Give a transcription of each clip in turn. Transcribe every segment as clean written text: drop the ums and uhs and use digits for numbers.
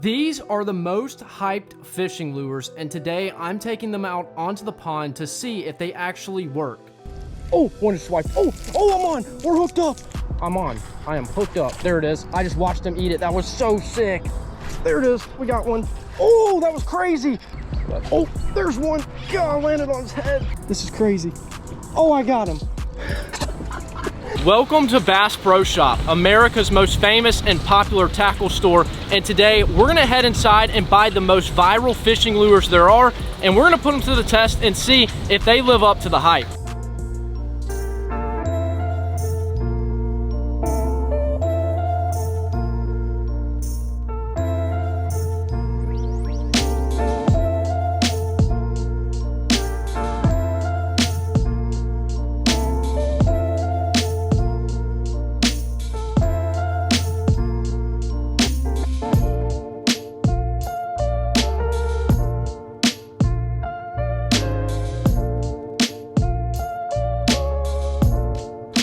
These are the most hyped fishing lures, and today I'm taking them out onto the pond to see if they actually work. Oh, one just swiped. Oh, I'm on. We're hooked up. I'm on. I am hooked up. There it is. I just watched him eat it. That was so sick. There it is. We got one. Oh, that was crazy. Oh, there's one. God, I landed on his head. This is crazy. Oh, I got him. Welcome to Bass Pro Shop, America's most famous and popular tackle store. And today we're gonna head inside and buy the most viral fishing lures there are, and we're gonna put them to the test and see if they live up to the hype.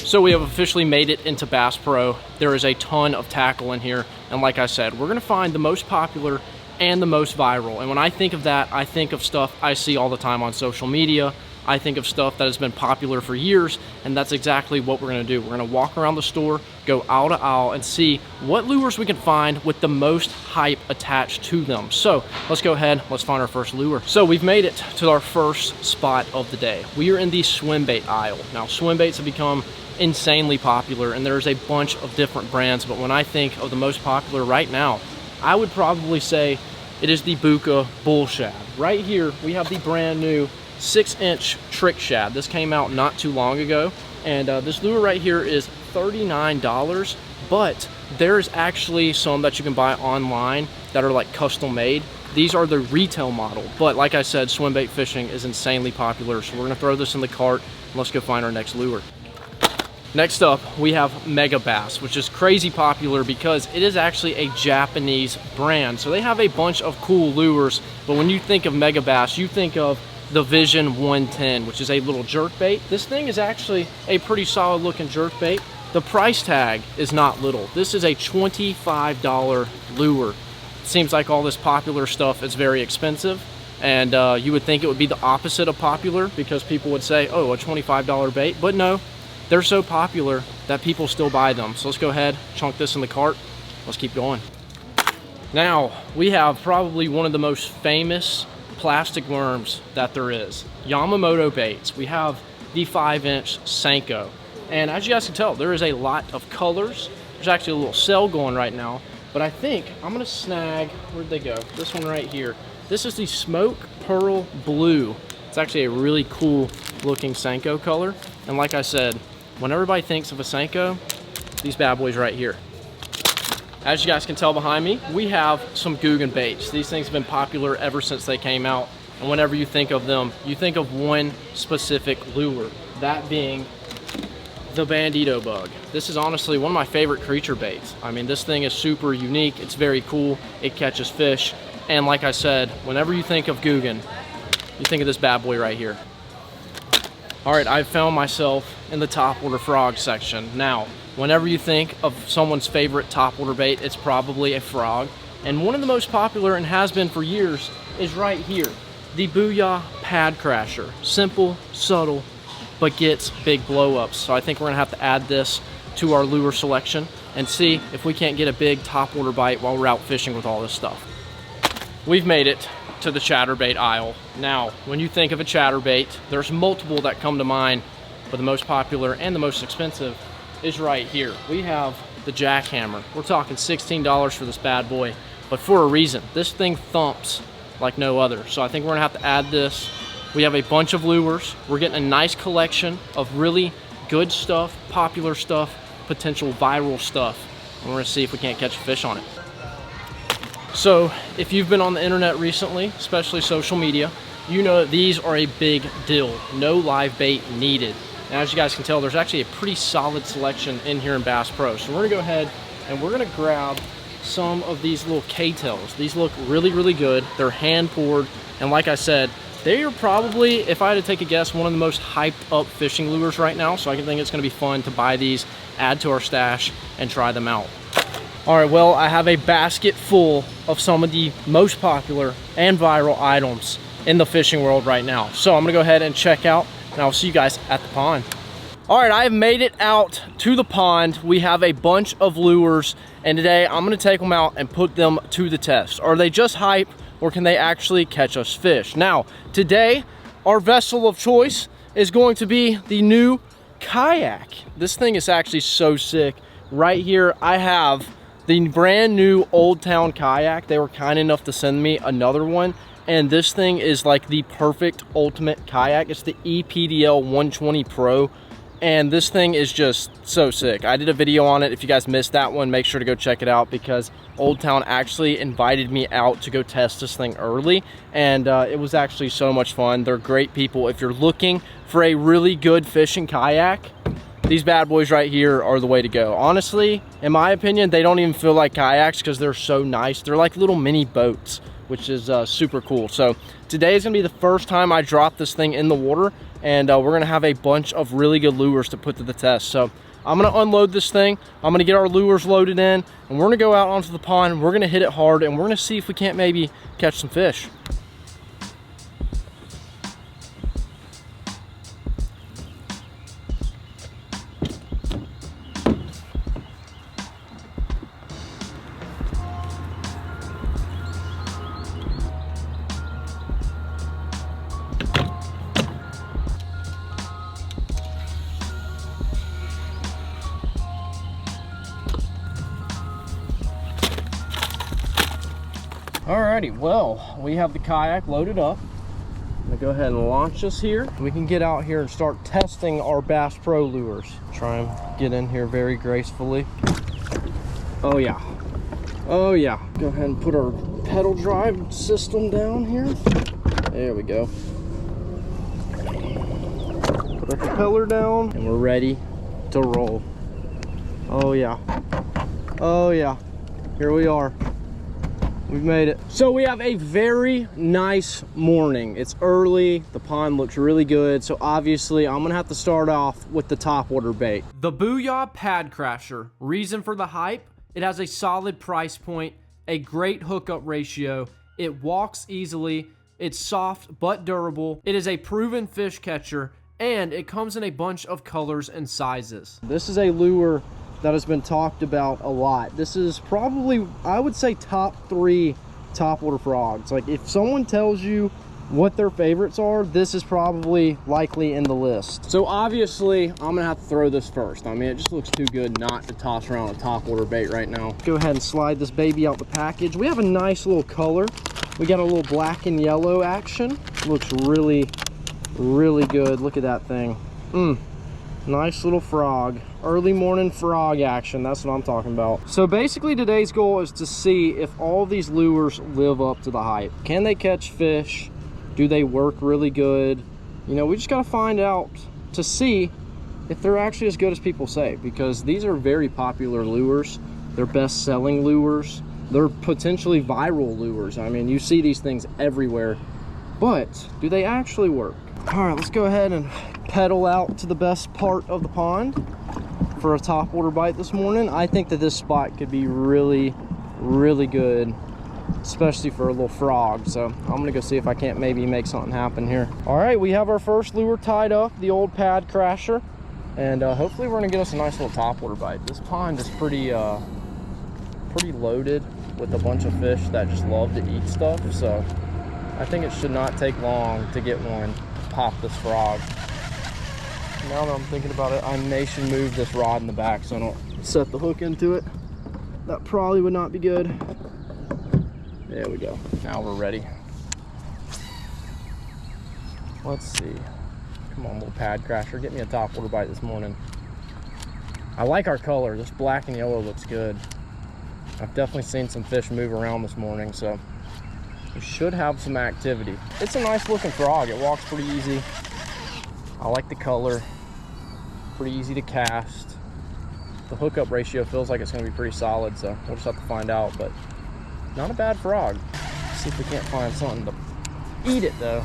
So we have officially made it into Bass Pro. There is a ton of tackle in here. And like I said, we're gonna find the most popular and the most viral. And when I think of that, I think of stuff I see all the time on social media. I think of stuff that has been popular for years, and that's exactly what we're gonna do. We're gonna walk around the store, go aisle to aisle, and see what lures we can find with the most hype attached to them. So let's go ahead, let's find our first lure. So we've made it to our first spot of the day. We are in the swim bait aisle. Now, swim baits have become insanely popular, and there's a bunch of different brands, but when I think of the most popular right now, I would probably say it is the Bucca Shad. Right here we have the brand new 6-inch Trick Shad. This came out not too long ago, and this lure right here is $39, but there's actually some that you can buy online that are like custom made. These are the retail model, but like I said, swim bait fishing is insanely popular, so we're gonna throw this in the cart and let's go find our next lure. Next up, we have Megabass, which is crazy popular because it is actually a Japanese brand. So they have a bunch of cool lures, but when you think of Megabass, you think of the Vision 110, which is a little jerkbait. This thing is actually a pretty solid looking jerkbait. The price tag is not little. This is a $25 lure. It seems like all this popular stuff is very expensive, and you would think it would be the opposite of popular because people would say, oh, a $25 bait, but no. They're so popular that people still buy them. So let's go ahead, chunk this in the cart. Let's keep going. Now, we have probably one of the most famous plastic worms that there is. Yamamoto baits. We have the 5-inch Senko. And as you guys can tell, there is a lot of colors. There's actually a little sale going right now. But I think I'm gonna snag, where'd they go? This one right here. This is the Smoke Pearl Blue. It's actually a really cool looking Senko color. And like I said, when everybody thinks of a Senko, these bad boys right here. As you guys can tell behind me, we have some Googan baits. These things have been popular ever since they came out. And whenever you think of them, you think of one specific lure, that being the Bandito Bug. This is honestly one of my favorite creature baits. I mean, this thing is super unique. It's very cool. It catches fish. And like I said, whenever you think of Goo Gan, you think of this bad boy right here. All right, I've found myself in the topwater frog section. Now, whenever you think of someone's favorite topwater bait, it's probably a frog. And one of the most popular, and has been for years, is right here, the Booyah Pad Crasher. Simple, subtle, but gets big blow-ups. So I think we're gonna have to add this to our lure selection and see if we can't get a big topwater bite while we're out fishing with all this stuff. We've made it to the chatterbait aisle. Now, when you think of a chatterbait, there's multiple that come to mind, but the most popular and the most expensive is right here. We have the JackHammer. We're talking $16 for this bad boy, but for a reason. This thing thumps like no other. So I think we're gonna have to add this. We have a bunch of lures. We're getting a nice collection of really good stuff, popular stuff, potential viral stuff. And we're gonna see if we can't catch a fish on it. So if you've been on the internet recently, especially social media, you know that these are a big deal. No live bait needed. And as you guys can tell, there's actually a pretty solid selection in here in Bass Pro. So we're gonna go ahead and we're gonna grab some of these little K-tails. These look really, really good. They're hand poured. And like I said, they are probably, if I had to take a guess, one of the most hyped up fishing lures right now. So I think it's gonna be fun to buy these, add to our stash, and try them out. All right, well, I have a basket full of some of the most popular and viral items in the fishing world right now. So I'm gonna go ahead and check out, and I'll see you guys at the pond. All right, I have made it out to the pond. We have a bunch of lures, and today I'm gonna take them out and put them to the test. Are they just hype, or can they actually catch us fish? Now, today, our vessel of choice is going to be the new Kayak. This thing is actually so sick. Right here, I have the brand new Old Town Kayak. They were kind enough to send me another one, and this thing is like the perfect ultimate kayak. It's the EPDL 120 Pro, and this thing is just so sick. I did a video on it. If you guys missed that one, make sure to go check it out, because Old Town actually invited me out to go test this thing early, and it was actually so much fun. They're great people. If you're looking for a really good fishing kayak, these bad boys right here are the way to go. Honestly, in my opinion, they don't even feel like kayaks because they're so nice. They're like little mini boats, which is super cool. So today is gonna be the first time I drop this thing in the water, and we're gonna have a bunch of really good lures to put to the test. So I'm gonna unload this thing. I'm gonna get our lures loaded in, and we're gonna go out onto the pond. We're gonna hit it hard, and we're gonna see if we can't maybe catch some fish. Alrighty, well, we have the kayak loaded up. I'm gonna go ahead and launch this here. We can get out here and start testing our Bass Pro lures. Try and get in here very gracefully. Oh yeah, oh yeah. Go ahead and put our pedal drive system down here. There we go. Put our propeller down, and we're ready to roll. Oh yeah, oh yeah. Here we are. We've made it. So we have a very nice morning. It's early, the pond looks really good, so obviously I'm gonna have to start off with the topwater bait. The Booyah Pad Crasher. Reason for the hype? It has a solid price point, a great hookup ratio, it walks easily, it's soft but durable, it is a proven fish catcher, and it comes in a bunch of colors and sizes. This is a lure that has been talked about a lot. This is probably, I would say, top 3 topwater frogs. Like, if someone tells you what their favorites are, this is probably likely in the list. So obviously, I'm gonna have to throw this first. I mean, it just looks too good not to toss around a topwater bait right now. Go ahead and slide this baby out the package. We have a nice little color. We got a little black and yellow action. Looks really, really good. Look at that thing. Nice little frog. Early morning frog action, that's what I'm talking about. So basically today's goal is to see if all these lures live up to the hype. Can they catch fish? Do they work really good? You know, we just gotta find out to see if they're actually as good as people say, because these are very popular lures. They're best-selling lures. They're potentially viral lures. I mean, you see these things everywhere, but do they actually work? All right, let's go ahead and pedal out to the best part of the pond for a topwater bite this morning. I think that this spot could be really, really good, especially for a little frog. So I'm gonna go see if I can't maybe make something happen here. All right, we have our first lure tied up, the old Pad Crasher, and hopefully we're gonna get us a nice little topwater bite. This pond is pretty loaded with a bunch of fish that just love to eat stuff, so I think it should not take long to get one pop this frog. Now that I'm thinking about it, I may should move this rod in the back so I don't set the hook into it. That probably would not be good. There we go. Now we're ready. Let's see. Come on, little Pad Crasher, get me a topwater bite this morning. I like our color. This black and yellow looks good. I've definitely seen some fish move around this morning, so we should have some activity. It's a nice looking frog. It walks pretty easy. I like the color. Pretty easy to cast. The hookup ratio feels like it's going to be pretty solid, so we'll just have to find out, but not a bad frog. Let's see if we can't find something to eat it though.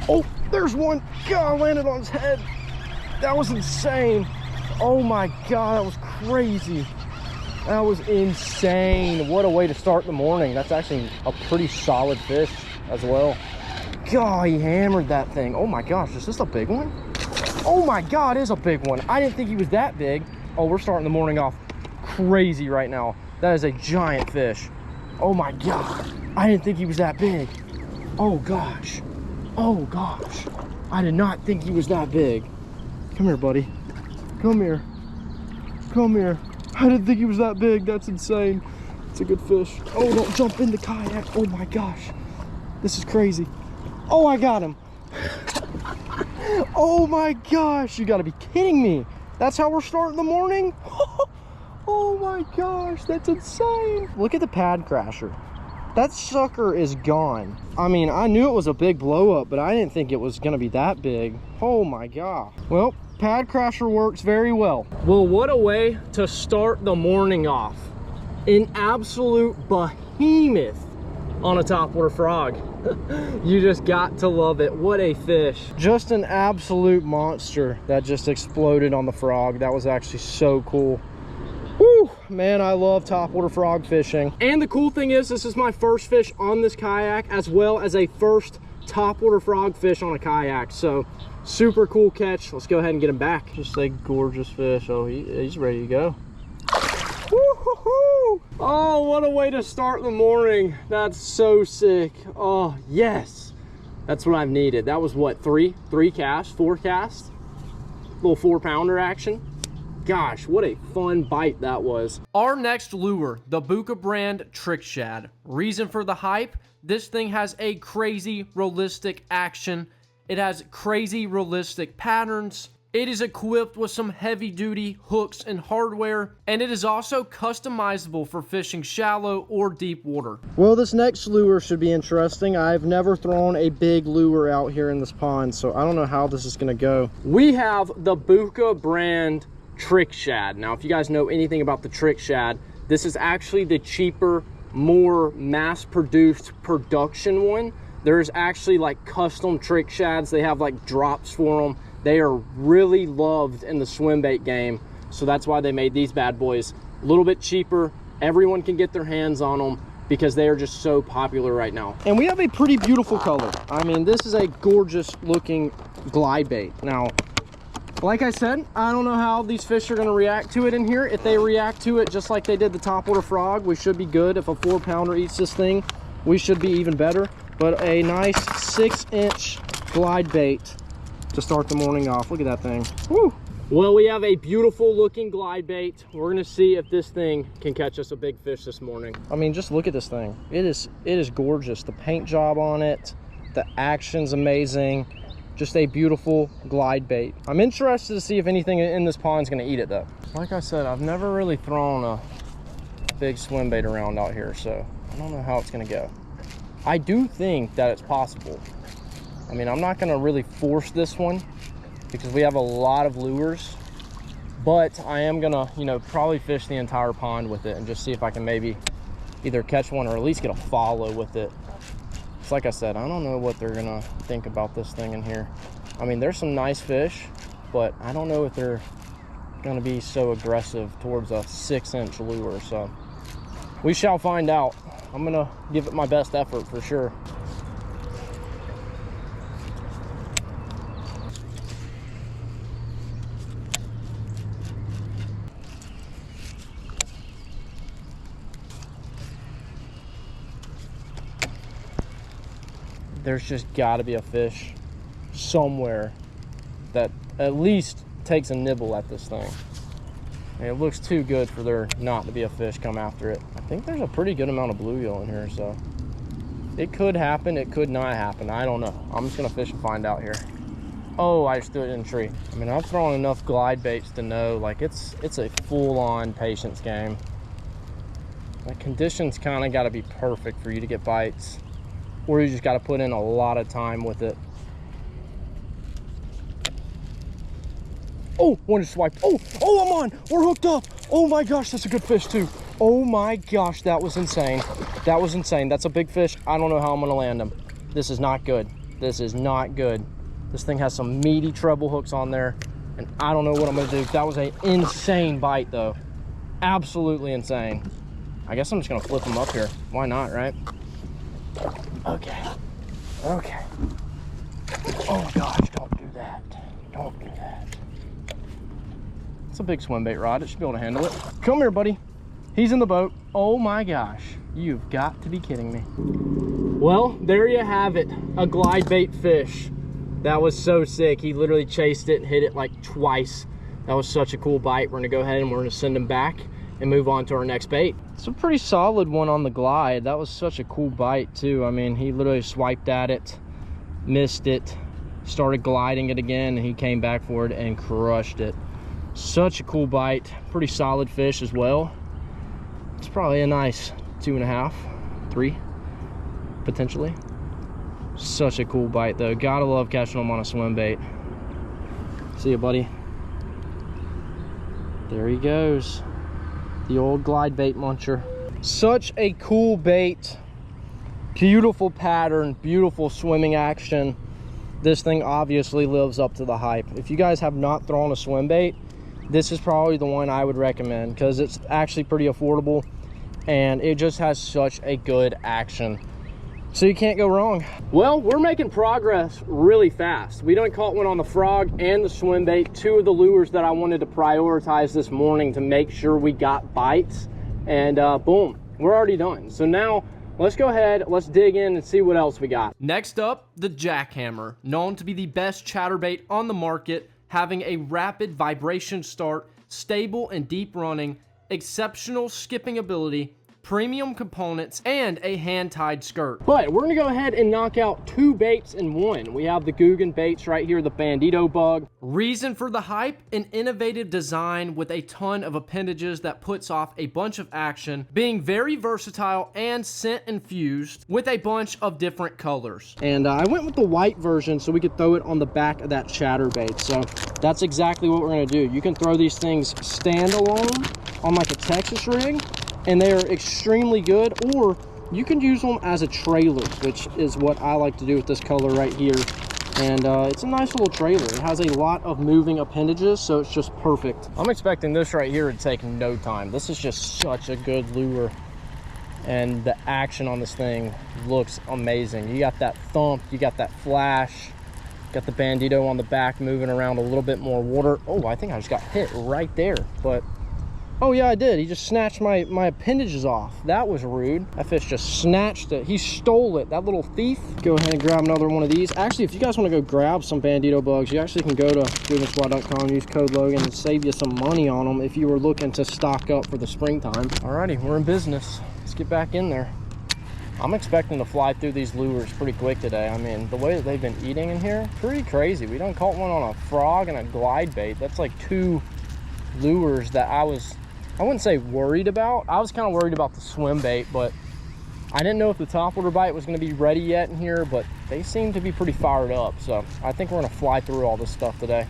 Oh, there's one. God, I landed on his head. That was insane. Oh my God, that was crazy. That was insane. What a way to start the morning. That's actually a pretty solid fish as well. God, he hammered that thing. Oh my gosh, is this a big one? Oh my God, it is a big one. I didn't think he was that big. Oh, we're starting the morning off crazy right now. That is a giant fish. Oh my God, I didn't think he was that big. Oh gosh. Oh gosh. I did not think he was that big. Come here, buddy. Come here. Come here. I didn't think he was that big. That's insane. It's a good fish. Oh, don't jump in the kayak. Oh my gosh. This is crazy. Oh, I got him. Oh my gosh. You gotta be kidding me. That's how we're starting the morning? Oh my gosh. That's insane. Look at the pad crasher. That sucker is gone. I mean, I knew it was a big blow up, but I didn't think it was gonna be that big. Oh my God. Well, pad crasher works very well. Well, what a way to start the morning off. An absolute behemoth on a topwater frog. You just got to love it. What a fish. Just an absolute monster that just exploded on the frog. That was actually so cool. Whew, man, I love topwater frog fishing. And the cool thing is, this is my first fish on this kayak, as well as a first topwater frog fish on a kayak. So super cool catch. Let's go ahead and get him back. Just a gorgeous fish. Oh, he's ready to go. Woo-hoo-hoo. Oh, what a way to start the morning. That's so sick. Oh, yes. That's what I've needed. That was what, four casts? Little 4-pounder action. Gosh, what a fun bite that was. Our next lure, the Bucca brand Trick Shad. Reason for the hype, this thing has a crazy realistic action. It has crazy realistic patterns. It is equipped with some heavy duty hooks and hardware, and it is also customizable for fishing shallow or deep water. Well, this next lure should be interesting. I've never thrown a big lure out here in this pond, so I don't know how this is gonna go. We have the Bucca brand Trick Shad. Now, if you guys know anything about the Trick Shad, this is actually the cheaper, more mass-produced production one. There's actually like custom Trick Shads. They have like drops for them. They are really loved in the swim bait game, so that's why they made these bad boys a little bit cheaper. Everyone can get their hands on them because they are just so popular right now. And we have a pretty beautiful color. I mean, this is a gorgeous looking glide bait. Now, like I said, I don't know how these fish are going to react to it in here. If they react to it just like they did the topwater frog, we should be good. If a 4-pounder eats this thing, we should be even better. But a nice 6-inch glide bait to start the morning off. Look at that thing. Woo! Well, we have a beautiful looking glide bait. We're going to see if this thing can catch us a big fish this morning. I mean, just look at this thing. It is gorgeous. The paint job on it, the action's amazing. Just a beautiful glide bait. I'm interested to see if anything in this pond is going to eat it though. Like I said, I've never really thrown a big swim bait around out here, so I don't know how it's going to go. I do think that it's possible. I mean, I'm not going to really force this one because we have a lot of lures, but I am going to, you know, probably fish the entire pond with it and just see if I can maybe either catch one or at least get a follow with it. Like I said, I don't know what they're gonna think about this thing in here. I mean, there's some nice fish, but I don't know if they're gonna be so aggressive towards a 6-inch lure, so we shall find out. I'm gonna give it my best effort for sure. There's just got to be a fish somewhere that at least takes a nibble at this thing. And it looks too good for there not to be a fish come after it. I think there's a pretty good amount of bluegill in here, so it could happen, it could not happen. I don't know. I'm just gonna fish and find out here. Oh, I just threw it in a tree. I mean, I've thrown enough glide baits to know, like, it's a full-on patience game. The conditions kind of got to be perfect for you to get bites, or you just got to put in a lot of time with it. Oh, one just swiped. Oh, I'm on. We're hooked up. Oh my gosh, that's a good fish too. Oh my gosh, that was insane. That was insane. That's a big fish. I don't know how I'm gonna land him. This is not good. This is not good. This thing has some meaty treble hooks on there, and I don't know what I'm gonna do. That was an insane bite though. Absolutely insane. I guess I'm just gonna flip them up here. Why not, right? Okay. Okay. Oh gosh, don't do that. Don't do that. It's a big swim bait rod. It should be able to handle it. Come here, buddy. He's in the boat. Oh my gosh. You've got to be kidding me. Well, there you have it. A glide bait fish. That was so sick. He literally chased it and hit it like twice. That was such a cool bite. We're gonna go ahead and we're gonna send him back and move on to our next bait. It's a pretty solid one on the glide. That was such a cool bite too. I mean, he literally swiped at it, missed it, started gliding it again, and he came back for it and crushed it. Such a cool bite. Pretty solid fish as well. It's probably a nice 2.5, 3 potentially. Such a cool bite though. Gotta love catching them on a swim bait. See ya, buddy. There he goes. The old glide bait muncher. Such a cool bait. Beautiful pattern, beautiful swimming action. This thing obviously lives up to the hype. If you guys have not thrown a swim bait, this is probably the one I would recommend because it's actually pretty affordable and it just has such a good action. So you can't go wrong. Well, we're making progress really fast. We done caught one on the frog and the swim bait, two of the lures that I wanted to prioritize this morning to make sure we got bites. And boom, we're already done. So now let's go ahead, let's dig in and see what else we got. Next up, the JackHammer, known to be the best chatterbait on the market, having a rapid vibration start, stable and deep running, exceptional skipping ability, premium components, and a hand-tied skirt. But we're gonna go ahead and knock out 2 baits in one. We have the Googan baits right here, the Bandito Bug. Reason for the hype, an innovative design with a ton of appendages that puts off a bunch of action, being very versatile and scent infused with a bunch of different colors. And I went with the white version so we could throw it on the back of that chatterbait. So that's exactly what we're gonna do. You can throw these things standalone on like a Texas rig, and they are extremely good, or you can use them as a trailer, which is what I like to do with this color right here. And it's a nice little trailer. It has a lot of moving appendages, so it's just perfect. I'm expecting this right here to take no time. This is just such a good lure, and the action on this thing looks amazing. You got that thump, you got that flash, got the Bandito on the back moving around a little bit more water. Oh, I think I just got hit right there, but oh yeah, I did. He just snatched my appendages off. That was rude. That fish just snatched it. He stole it, that little thief. Go ahead and grab another one of these. Actually, if you guys want to go grab some Bandito bugs, you actually can go to googanswat.com, use code Logan, and save you some money on them if you were looking to stock up for the springtime. Alrighty, we're in business. Let's get back in there. I'm expecting to fly through these lures pretty quick today. I mean, the way that they've been eating in here, pretty crazy. We done caught one on a frog and a glide bait. That's like 2 lures that I wouldn't say worried about. I was kind of worried about the swim bait, but I didn't know if the topwater bite was going to be ready yet in here, but they seem to be pretty fired up. So I think we're going to fly through all this stuff today.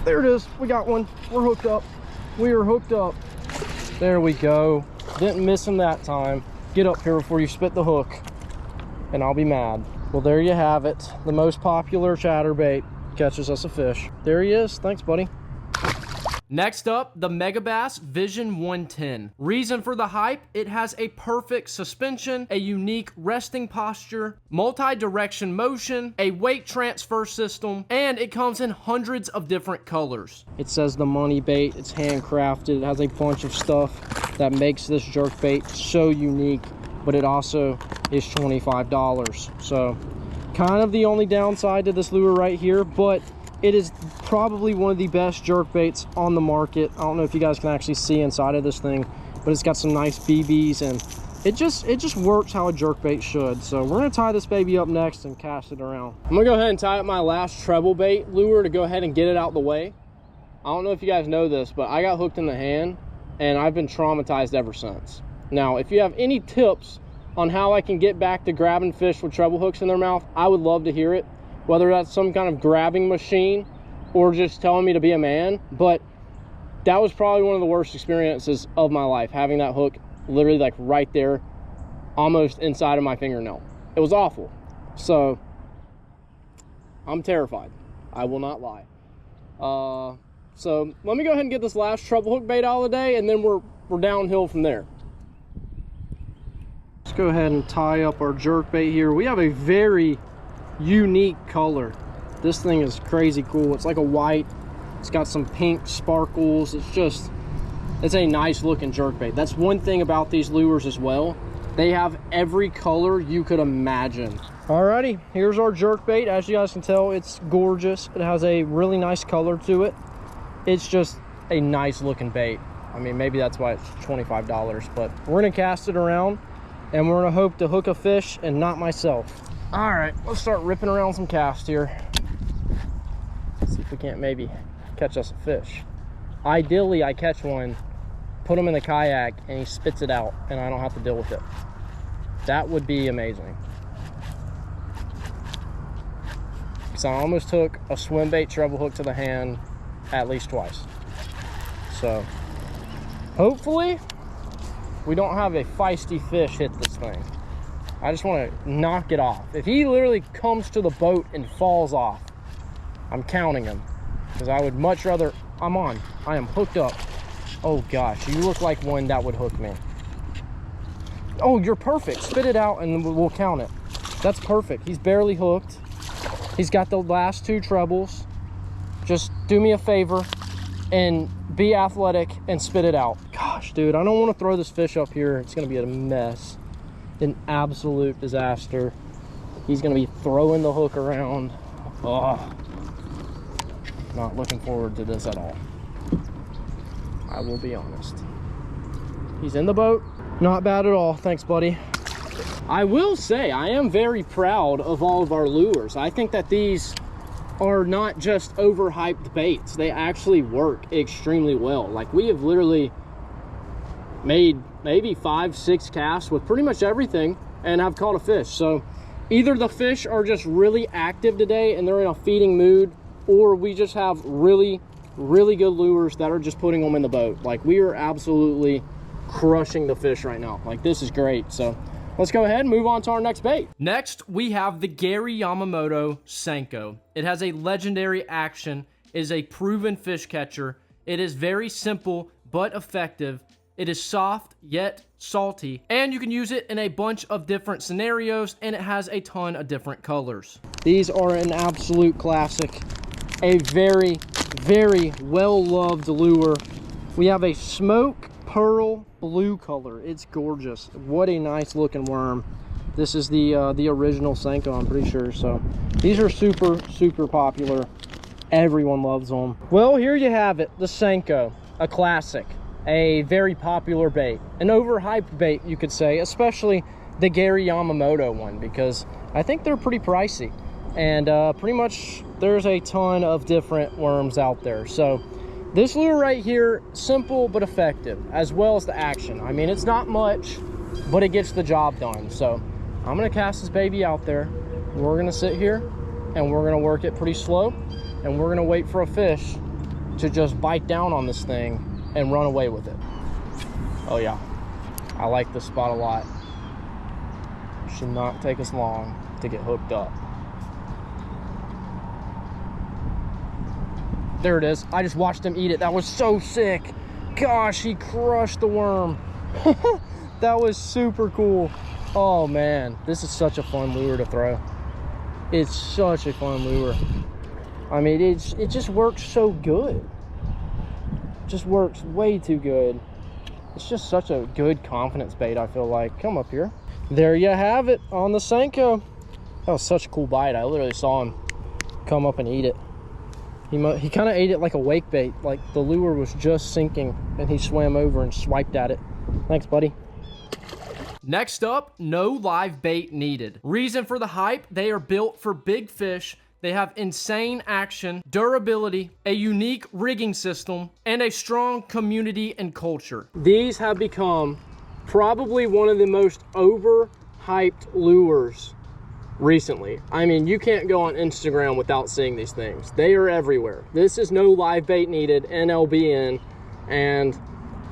There it is. We got one. We're hooked up. We are hooked up. There we go. Didn't miss him that time. Get up here before you spit the hook, and I'll be mad. Well, there you have it. The most popular chatterbait catches us a fish. There he is. Thanks, buddy. Next up, the Megabass Vision 110. Reason for the hype, it has a perfect suspension, a unique resting posture, multi-direction motion, a weight transfer system, and it comes in hundreds of different colors. It says the money bait, it's handcrafted, it has a bunch of stuff that makes this jerkbait so unique, but it also is $25. So kind of the only downside to this lure right here, but it is probably one of the best jerk baits on the market. I don't know if you guys can actually see inside of this thing, but it's got some nice BBs, and it just works how a jerk bait should. So we're gonna tie this baby up next and cast it around. I'm gonna go ahead and tie up my last treble bait lure to go ahead and get it out the way. I don't know if you guys know this, but I got hooked in the hand and I've been traumatized ever since. Now, if you have any tips on how I can get back to grabbing fish with treble hooks in their mouth, I would love to hear it. Whether that's some kind of grabbing machine or just telling me to be a man. But that was probably one of the worst experiences of my life, having that hook literally like right there, almost inside of my fingernail. It was awful. So I'm terrified, I will not lie. So let me go ahead and get this last treble hook bait out of the day, and then we're downhill from there. Let's go ahead and tie up our jerk bait here. We have a very unique color. This thing is crazy cool. It's like a white, it's got some pink sparkles. It's a nice looking jerk bait. That's one thing about these lures as well. They have every color you could imagine. Alrighty, here's our jerk bait. As you guys can tell, it's gorgeous. It has a really nice color to it. It's just a nice looking bait. I mean, maybe that's why it's $25, but we're gonna cast it around and we're gonna hope to hook a fish and not myself. All right, let's start ripping around some casts here. See if we can't maybe catch us a fish. Ideally, I catch one, put him in the kayak, and he spits it out, and I don't have to deal with it. That would be amazing. So I almost took a swim bait treble hook to the hand at least twice. So hopefully we don't have a feisty fish hit this thing. I just want to knock it off. If he literally comes to the boat and falls off, I'm counting him, because I would much rather. I am hooked up. Oh gosh, you look like one that would hook me. Oh, you're perfect. Spit it out and we'll count it. That's perfect. He's barely hooked. He's got the last two trebles. Just do me a favor and be athletic and spit it out. Gosh, dude, I don't want to throw this fish up here. It's going to be a mess. An absolute disaster. He's going to be throwing the hook around. Oh, not looking forward to this at all. I will be honest. He's in the boat. Not bad at all. Thanks, buddy. I will say I am very proud of all of our lures. I think that these are not just overhyped baits. They actually work extremely well. Like, we have literally made maybe 5-6 casts with pretty much everything and I've caught a fish. So either the fish are just really active today and they're in a feeding mood, or we just have really good lures that are just putting them in the boat. Like, we are absolutely crushing the fish right now. Like, this is great. So let's go ahead and move on to our next bait. Next, we have the Gary Yamamoto Senko. It has a legendary action. It is a proven fish catcher. It is very simple but effective. It is soft yet salty, and you can use it in a bunch of different scenarios, and it has a ton of different colors. These are an absolute classic. A very well-loved lure. We have a smoke pearl blue color. It's gorgeous. What a nice looking worm. This is the original Senko, I'm pretty sure. So these are super popular. Everyone loves them. Well, here you have it, the Senko, a classic, a very popular bait, an overhyped bait, you could say, especially the Gary Yamamoto one, because I think they're pretty pricey, and pretty much there's a ton of different worms out there. So this lure right here, simple but effective, as well as the action. I mean, it's not much, but it gets the job done. So I'm gonna cast this baby out there. We're gonna sit here and we're gonna work it pretty slow, and we're gonna wait for a fish to just bite down on this thing and run away with it. Oh yeah, I like this spot a lot. Should not take us long to get hooked up. There it is. I just watched him eat it. That was so sick. Gosh, he crushed the worm. That was super cool. Oh man, this is such a fun lure to throw. It's such a fun lure. I mean, it just works so good. It just works way too good. It's just such a good confidence bait, I feel like. Come up here. There you have it on the Senko. That was such a cool bite. I literally saw him come up and eat it. He kind of ate it like a wake bait, like the lure was just sinking and he swam over and swiped at it. Thanks, buddy. Next up, no live bait needed. Reason for the hype: they are built for big fish. They have insane action, durability, a unique rigging system, and a strong community and culture. These have become probably one of the most overhyped lures recently. I mean, you can't go on Instagram without seeing these things. They are everywhere. This is no live bait needed, NLBN, and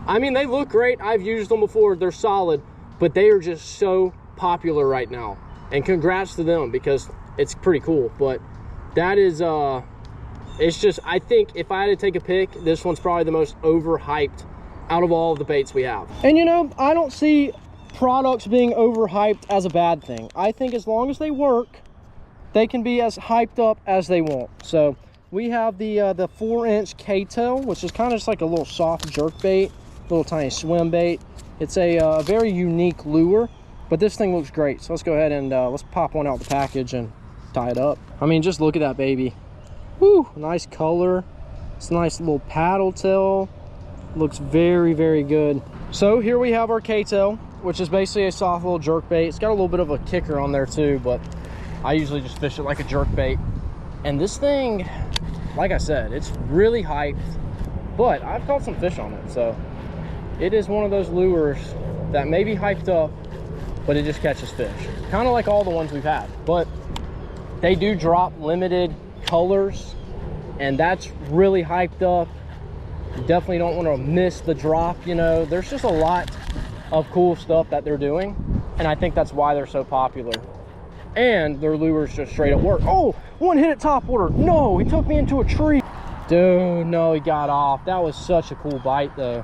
I mean, they look great. I've used them before. They're solid, but they are just so popular right now. And congrats to them, because it's pretty cool. But that is, it's just, I think if I had to take a pick, this one's probably the most overhyped out of all of the baits we have. And you know, I don't see products being overhyped as a bad thing. I think as long as they work, they can be as hyped up as they want. So we have the 4-inch K-tail, which is kind of just like a little soft jerk bait, little tiny swim bait. It's a very unique lure, but this thing looks great. So let's go ahead and let's pop one out of the package and tie it up. I mean, just look at that baby. Whoo, nice color. It's a nice little paddle tail. Looks very, very good. So here we have our K-tail, which is basically a soft little jerk bait. It's got a little bit of a kicker on there too, but I usually just fish it like a jerk bait. And this thing, like I said, it's really hyped, but I've caught some fish on it. So it is one of those lures that may be hyped up, but it just catches fish. Kind of like all the ones we've had, but they do drop limited colors, and that's really hyped up. You definitely don't want to miss the drop, you know. There's just a lot of cool stuff that they're doing, and I think that's why they're so popular. And their lures just straight up work. Oh, one hit at top water. No, he took me into a tree. Dude, no, he got off. That was such a cool bite though.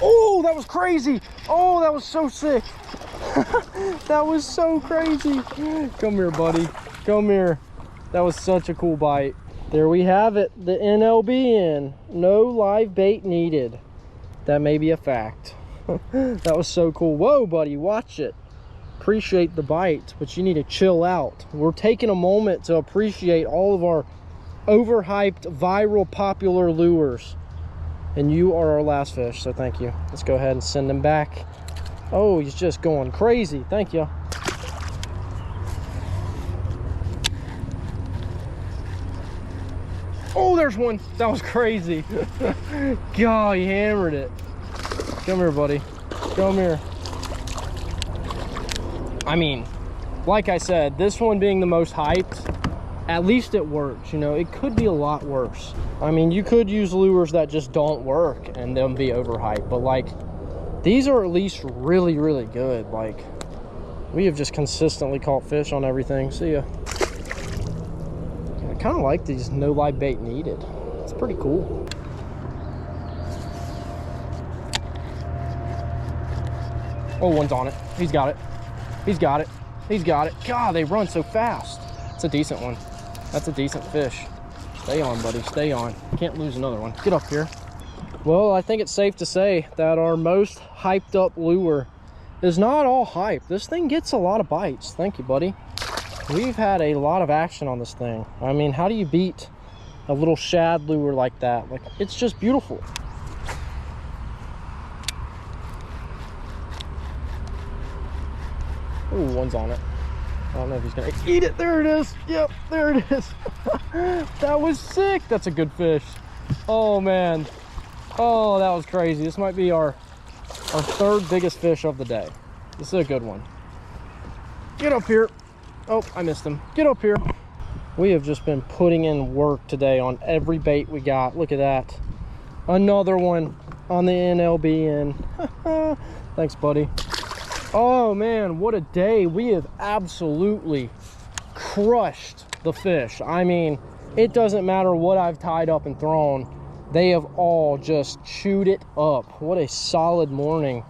Oh, that was crazy. Oh, that was so sick. That was so crazy. Come here, buddy. Come here. That was such a cool bite. There we have it, the NLBN. No live bait needed. That may be a fact. That was so cool. Whoa, buddy, watch it. Appreciate the bite, but you need to chill out. We're taking a moment to appreciate all of our overhyped, viral, popular lures. And you are our last fish, so thank you. Let's go ahead and send him back. Oh, he's just going crazy. Thank you. Oh, there's one. That was crazy. God, he hammered it. Come here, buddy. Come here. I mean, like I said, this one being the most hyped, at least it works. You know, it could be a lot worse. I mean, you could use lures that just don't work and them be overhyped, but like, these are at least really, really good. Like, we have just consistently caught fish on everything. See ya. I kind of like these no live bait needed. It's pretty cool. Oh, one's on it. He's got it. He's got it. He's got it. God, they run so fast. It's a decent one. That's a decent fish. Stay on, buddy. Stay on. Can't lose another one. Get up here. Well, I think it's safe to say that our most hyped up lure is not all hype. This thing gets a lot of bites. Thank you, buddy. We've had a lot of action on this thing. I mean, how do you beat a little shad lure like that? Like, it's just beautiful. Ooh, one's on it. I don't know if he's gonna eat it. There it is. Yep, there it is. That was sick. That's a good fish. Oh man. Oh, that was crazy. This might be our third biggest fish of the day. This is a good one. Get up here. Oh, I missed him. Get up here. We have just been putting in work today on every bait we got. Look at that. Another one on the NLBN. Thanks, buddy. Oh man, what a day. We have absolutely crushed the fish. I mean, it doesn't matter what I've tied up and thrown. They have all just chewed it up. What a solid morning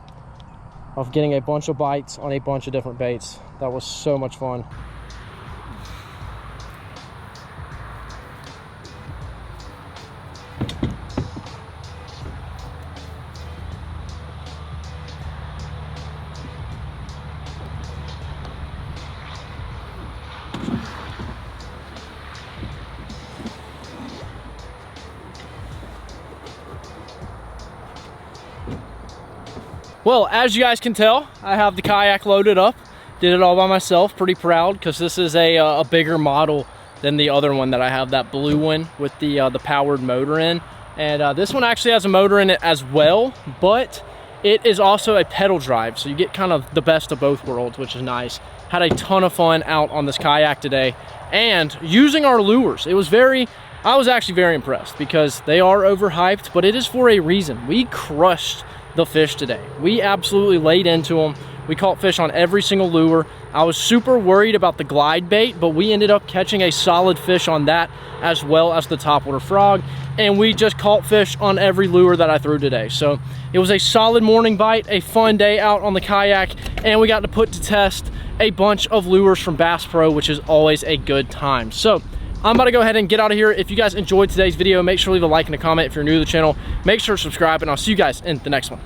of getting a bunch of bites on a bunch of different baits. That was so much fun. Well, as you guys can tell, I have the kayak loaded up. Did it all by myself. Pretty proud because this is a bigger model than the other one that I have, that blue one with the powered motor in. And this one actually has a motor in it as well, but it is also a pedal drive, so you get kind of the best of both worlds, which is nice. Had a ton of fun out on this kayak today and using our lures. I was actually very impressed because they are overhyped, but it is for a reason. We crushed the fish today. We absolutely laid into them. We caught fish on every single lure. I was super worried about the glide bait, but we ended up catching a solid fish on that as well as the topwater frog. And we just caught fish on every lure that I threw today. So it was a solid morning bite, a fun day out on the kayak, and we got to put to test a bunch of lures from Bass Pro, which is always a good time. So I'm about to go ahead and get out of here. If you guys enjoyed today's video, make sure to leave a like and a comment. If you're new to the channel, make sure to subscribe, and I'll see you guys in the next one.